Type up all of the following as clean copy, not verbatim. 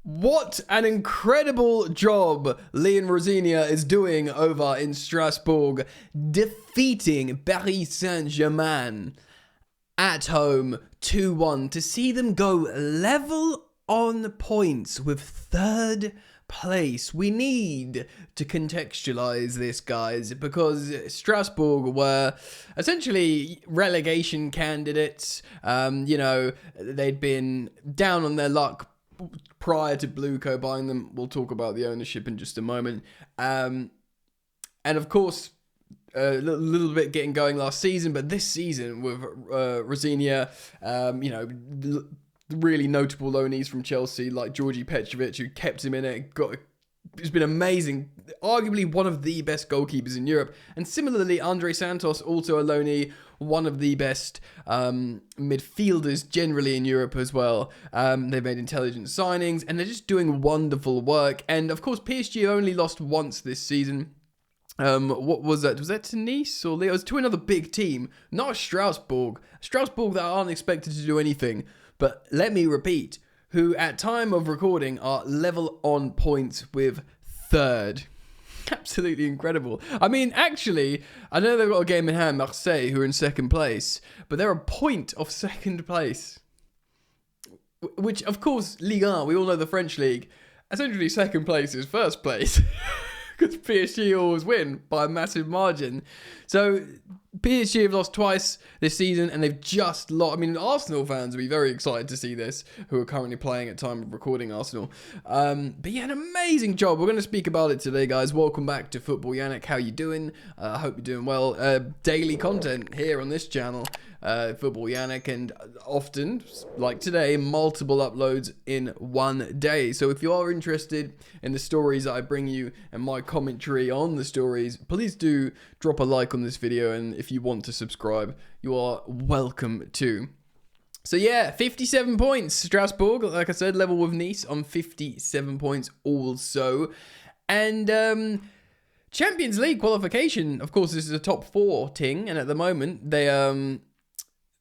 What an incredible job Leon Rosinia is doing over in Strasbourg, defeating Paris Saint-Germain at home 2-1 to see them go level on points with third place. We need to contextualize this, guys, because Strasbourg were essentially relegation candidates. They'd been down on their luck prior to Blueco buying them. We'll talk about the ownership in just a moment. And of course, a little bit getting going last season, but this season with Rosinia, really notable loanees from Chelsea like Georgi Petrovic, who kept him in it. It's been amazing. Arguably one of the best goalkeepers in Europe. And similarly, Andre Santos, also a loanee, one of the best midfielders generally in Europe as well. They've made intelligent signings and they're just doing wonderful work. And of course, PSG only lost once this season. What was that? Was that to Nice or Lille? It was to another big team, not Strasbourg. Strasbourg that aren't expected to do anything. But let me repeat, who at time of recording are level on points with third. Absolutely incredible. I mean, actually, I know they've got a game in hand, Marseille, who are in second place, but they're a point of second place. Which, of course, Ligue 1, we all know the French league, essentially second place is first place. Because PSG always win by a massive margin. So PSG have lost twice this season and they've just lost. I mean, Arsenal fans will be very excited to see this, who are currently playing at time of recording Arsenal. But yeah, an amazing job. We're going to speak about it today, guys. Welcome back to Football Yannick. How you doing? I hope you're doing well. Daily content here on this channel. Football Yannick, and often, like today, multiple uploads in one day. So if you are interested in the stories that I bring you and my commentary on the stories, please do drop a like on this video, and if you want to subscribe, you are welcome to. So yeah, 57 points. Strasbourg, like I said, level with Nice on 57 points also. And Champions League qualification, of course, this is a top 4 thing, and at the moment they are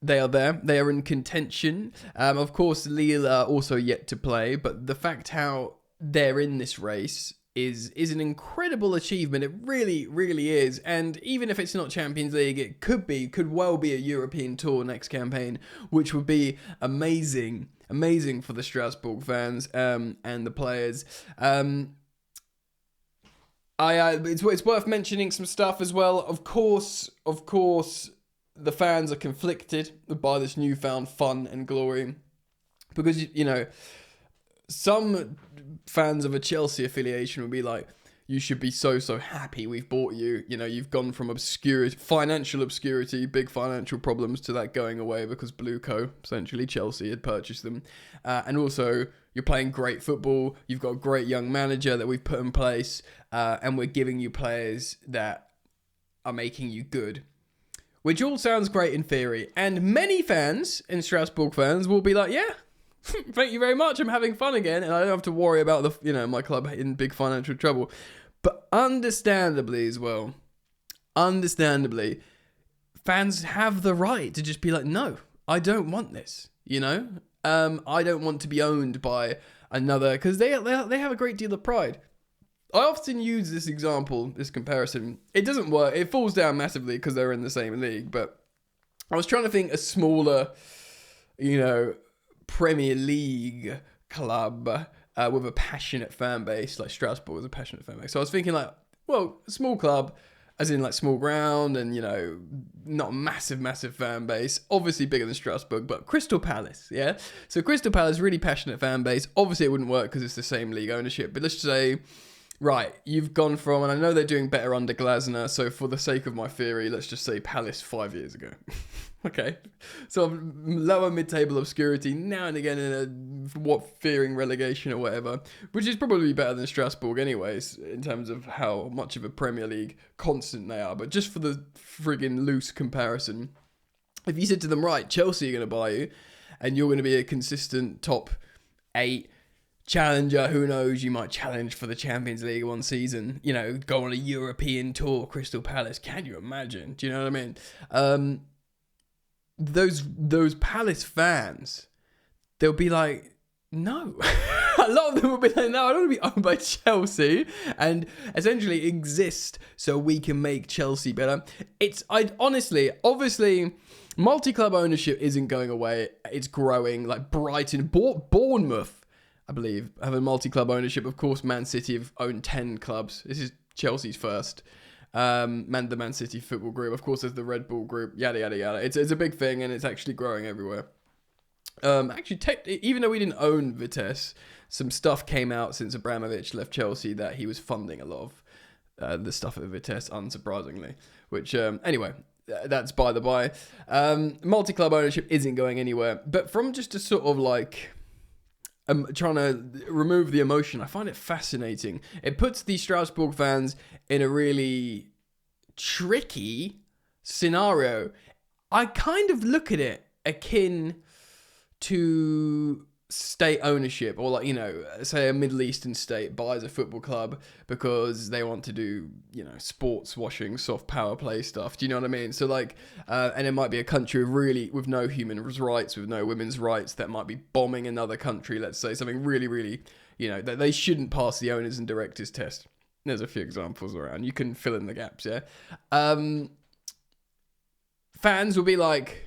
there. They are in contention. Of course, Lille are also yet to play, but the fact how they're in this race is an incredible achievement. It really, really is. And even if it's not Champions League, it could well be a European tour next campaign, which would be amazing for the Strasbourg fans and the players. It's worth mentioning some stuff as well. Of course. The fans are conflicted by this newfound fun and glory because, some fans of a Chelsea affiliation will be like, you should be so happy we've bought you. You've gone from financial obscurity, big financial problems to that going away because Blueco, essentially Chelsea, had purchased them. And also, you're playing great football. You've got a great young manager that we've put in place. And we're giving you players that are making you good. Which all sounds great in theory. And many fans, and Strasbourg fans, will be like, yeah, thank you very much. I'm having fun again. And I don't have to worry about my club in big financial trouble. But understandably as well, fans have the right to just be like, no, I don't want this. I don't want to be owned by another, because they have a great deal of pride. I often use this example, this comparison. It doesn't work. It falls down massively because they're in the same league. But I was trying to think a smaller, Premier League club with a passionate fan base, like Strasbourg was a passionate fan base. So I was thinking a small club, as in small ground and, not a massive fan base. Obviously bigger than Strasbourg, but Crystal Palace, yeah? So Crystal Palace, really passionate fan base. Obviously it wouldn't work because it's the same league ownership. But let's just say, right, you've gone from, and I know they're doing better under Glasner, so for the sake of my theory, let's just say Palace 5 years ago. Okay, so lower mid-table obscurity, now and again in fearing relegation or whatever, which is probably better than Strasbourg anyways, in terms of how much of a Premier League constant they are, but just for the friggin' loose comparison, if you said to them, right, Chelsea are going to buy you, and you're going to be a consistent top 8 challenger, who knows, you might challenge for the Champions League one season, go on a European tour, Crystal Palace, can you imagine? Do you know what I mean? Those Palace fans, they'll be like, no, a lot of them will be like, no, I don't want to be owned by Chelsea, and essentially exist so we can make Chelsea better. Obviously, multi-club ownership isn't going away. It's growing. Like Brighton, Bournemouth, I believe, have a multi-club ownership. Of course, Man City have owned 10 clubs. This is Chelsea's first. The Man City football group. Of course, there's the Red Bull group. Yada, yada, yada. It's a big thing, and it's actually growing everywhere. Even though we didn't own Vitesse, some stuff came out since Abramovich left Chelsea that he was funding a lot of the stuff at Vitesse, unsurprisingly. Which, anyway, that's by the by. Multi-club ownership isn't going anywhere. But from just a sort of like... trying to remove the emotion, I find it fascinating. It puts the Strasbourg fans in a really tricky scenario. I kind of look at it akin to state ownership, or like, you know, say a Middle Eastern state buys a football club because they want to do, you know, sports washing, soft power play stuff. Do you know what I mean? So like, and it might be a country with no human rights, with no women's rights, that might be bombing another country. Let's say something really, really, you know, that they shouldn't pass the owners and directors test. There's a few examples around. You can fill in the gaps, yeah. Fans will be like,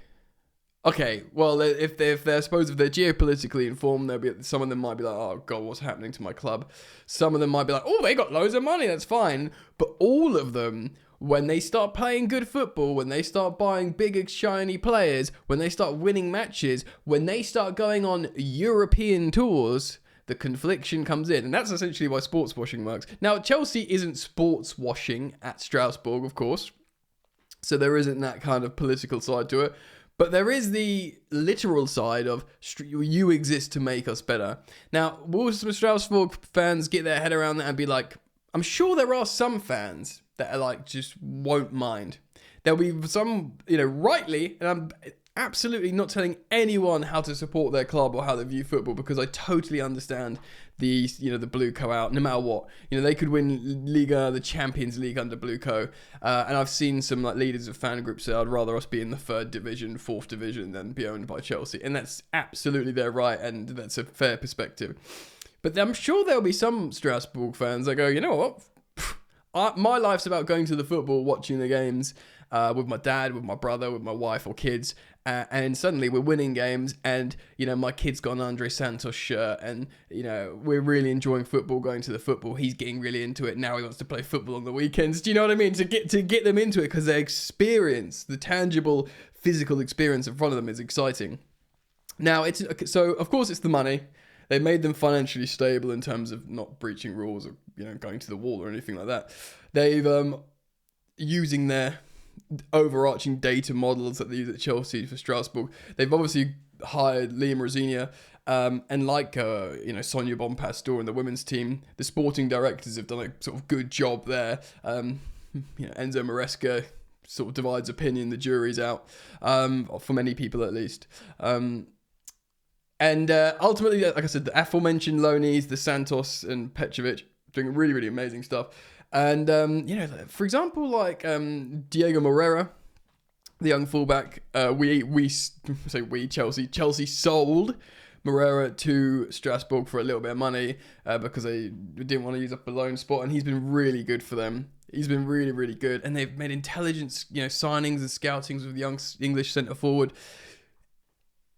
okay, well, if they're geopolitically informed, some of them might be like, oh god, what's happening to my club? Some of them might be like, oh, they got loads of money, that's fine. But all of them, when they start playing good football, when they start buying big, shiny players, when they start winning matches, when they start going on European tours, the confliction comes in. And that's essentially why sports washing works. Now, Chelsea isn't sports washing at Strasbourg, of course. So there isn't that kind of political side to it. But there is the literal side of you exist to make us better. Now, will some Strasbourg fans get their head around that and be like, I'm sure there are some fans that are like, just won't mind. There'll be some, you know, rightly, and I'm absolutely not telling anyone how to support their club or how they view football, because I totally understand the blue co out, no matter what. You know, they could win Liga, the Champions League under blue co, and I've seen some like leaders of fan groups say I'd rather us be in the 3rd division, 4th division than be owned by Chelsea, and that's absolutely their right, and that's a fair perspective. But I'm sure there'll be some Strasbourg fans that go, you know what, my life's about going to the football, watching the games with my dad, with my brother, with my wife or kids, and suddenly we're winning games, and, you know, my kid's got an Andre Santos shirt, and, you know, we're really enjoying football, going to the football. He's getting really into it. Now he wants to play football on the weekends. Do you know what I mean? To get them into it, because their experience, the tangible physical experience in front of them is exciting. Now, so of course it's the money. They made them financially stable in terms of not breaching rules or, you know, going to the wall or anything like that. They've using their overarching data models that they use at Chelsea for Strasbourg. They've obviously hired Liam Rosinia, and like Sonia Bonpastor and the women's team, the sporting directors have done a sort of good job there. Enzo Maresca sort of divides opinion, the jury's out, for many people at least. Ultimately, like I said, the aforementioned loanees, the Santos and Petrovic, doing really, really amazing stuff. And, for example, like Diego Moreira, the young fullback, Chelsea sold Moreira to Strasbourg for a little bit of money because they didn't want to use up a loan spot, and he's been really good for them. He's been really, really good, and they've made intelligent, signings and scoutings with young English centre forward.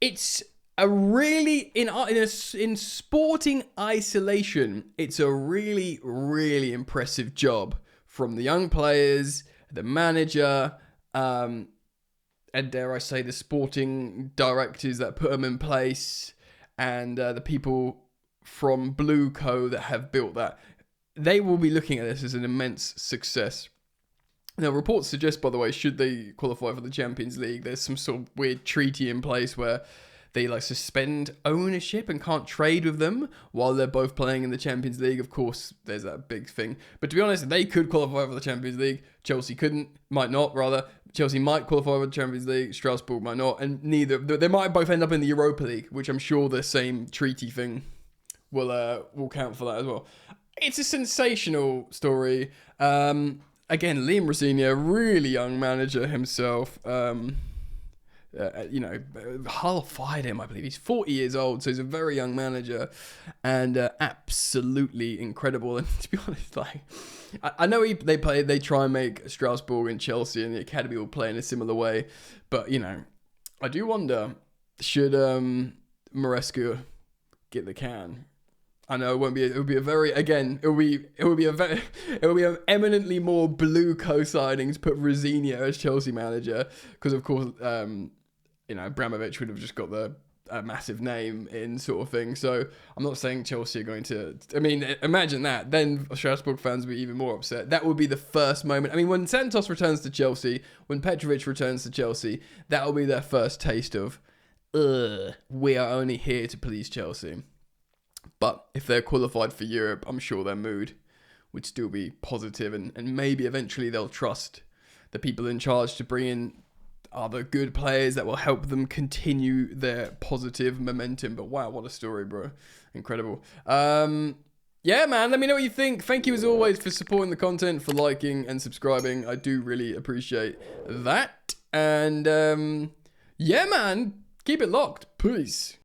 It's a really in sporting isolation, it's a really, really impressive job from the young players, the manager, and dare I say the sporting directors that put them in place, and the people from Blue Co that have built that. They will be looking at this as an immense success. Now, reports suggest, by the way, should they qualify for the Champions League, there's some sort of weird treaty in place where they suspend ownership and can't trade with them while they're both playing in the Champions League. Of course, there's that big thing. But to be honest, they could qualify for the Champions League. Chelsea couldn't, might not, rather. Chelsea might qualify for the Champions League. Strasbourg might not. And neither, they might both end up in the Europa League, which I'm sure the same treaty thing will count for that as well. It's a sensational story. Again, Liam Rosinia, really young manager himself. You know, Hull fired him, I believe. He's 40 years old, so he's a very young manager, and absolutely incredible. And to be honest, like, I know they try and make Strasbourg and Chelsea and the academy will play in a similar way, but you know, I do wonder, should Maresca get the can? I know it won't be. It will be a very again. It will be an eminently more blue co-signing to put Rosenior as Chelsea manager, because of course, you know, Abramovich would have just got the massive name in sort of thing. So I'm not saying Chelsea are going to. I mean, imagine that. Then Strasbourg fans would be even more upset. That would be the first moment. I mean, when Santos returns to Chelsea, when Petrovic returns to Chelsea, that will be their first taste of, we are only here to please Chelsea. But if they're qualified for Europe, I'm sure their mood would still be positive, and maybe eventually they'll trust the people in charge to bring in other good players that will help them continue their positive momentum. But wow, what a story, bro. Incredible. Yeah, man, let me know what you think. Thank you as always for supporting the content, for liking and subscribing. I do really appreciate that. And yeah, man, keep it locked. Peace.